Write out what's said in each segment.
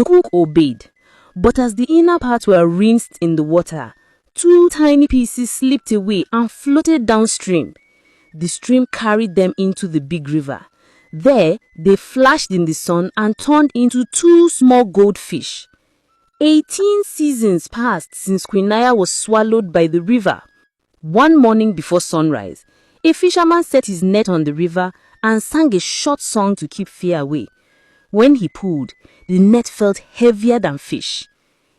The cook obeyed, but as the inner parts were rinsed in the water, 2 tiny pieces slipped away and floated downstream. The stream carried them into the big river. There, they flashed in the sun and turned into 2 small goldfish. 18 seasons passed since Queen Naya was swallowed by the river. One morning before sunrise, a fisherman set his net on the river and sang a short song to keep fear away. When he pulled, the net felt heavier than fish.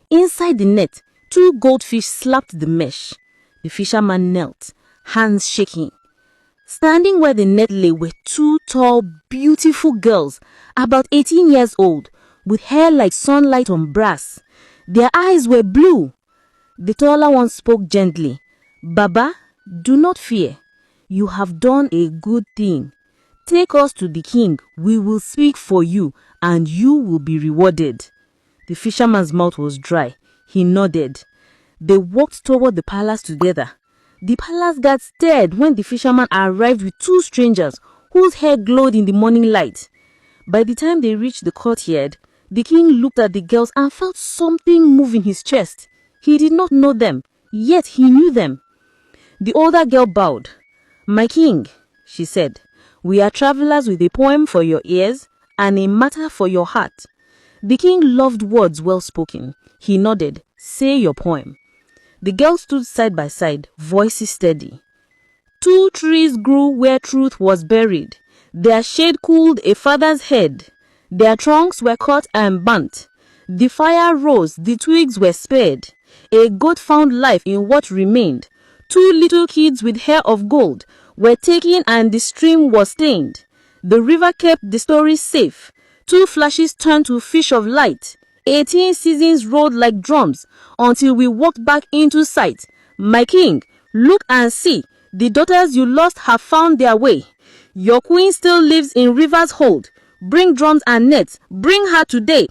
Inside the net, 2 goldfish slapped the mesh. The fisherman knelt, hands shaking. Standing where the net lay were 2 tall, beautiful girls, about 18 years old, with hair like sunlight on brass. Their eyes were blue. The taller one spoke gently. "Baba, do not fear. You have done a good thing. Take us to the king. We will speak for you, and you will be rewarded." The fisherman's mouth was dry. He nodded. They walked toward the palace together. The palace guard stared when the fisherman arrived with 2 strangers whose hair glowed in the morning light. By the time they reached the courtyard, the king looked at the girls and felt something move in his chest. He did not know them, yet he knew them. The older girl bowed. "My king," she said, "we are travelers with a poem for your ears and a matter for your heart." The king loved words well spoken. He nodded. "Say your poem." The girls stood side by side, voices steady. 2 trees grew where truth was buried. Their shade cooled a father's head. Their trunks were cut and burnt. The fire rose, the twigs were spared. A goat found life in what remained. 2 little kids with hair of gold were taken and the stream was stained. The river kept the story safe. 2 flashes turned to fish of light. 18 seasons rolled like drums until we walked back into sight. My king, look and see. The daughters you lost have found their way. Your queen still lives in river's hold. Bring drums and nets. Bring her today.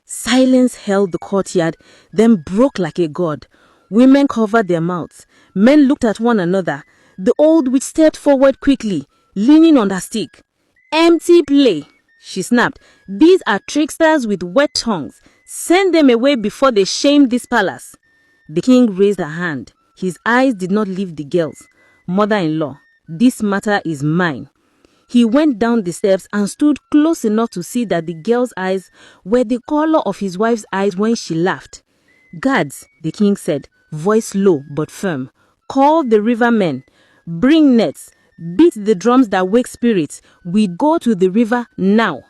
Silence held the courtyard, then broke like a god. Women covered their mouths. Men looked at one another. The old witch stepped forward quickly, leaning on her stick. "Empty play," she snapped. "These are tricksters with wet tongues. Send them away before they shame this palace." The king raised a hand. His eyes did not leave the girls. "Mother-in-law, this matter is mine." He went down the steps and stood close enough to see that the girl's eyes were the color of his wife's eyes when she laughed. "Guards," the king said, voice low but firm, "call the rivermen. Bring nets. Beat the drums that wake spirits. We go to the river now."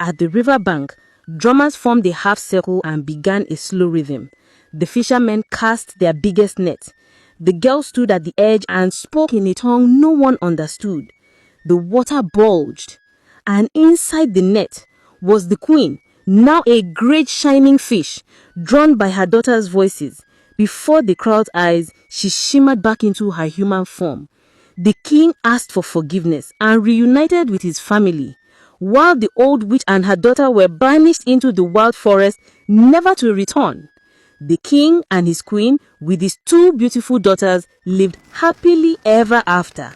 At the river bank, drummers formed a half circle and began a slow rhythm. The fishermen cast their biggest net. The girl stood at the edge and spoke in a tongue no one understood. The water bulged, and inside the net was the queen, now a great shining fish, drawn by her daughters' voices. Before the crowd's eyes, she shimmered back into her human form. The king asked for forgiveness and reunited with his family, while the old witch and her daughter were banished into the wild forest, never to return. The king and his queen, with his 2 beautiful daughters, lived happily ever after.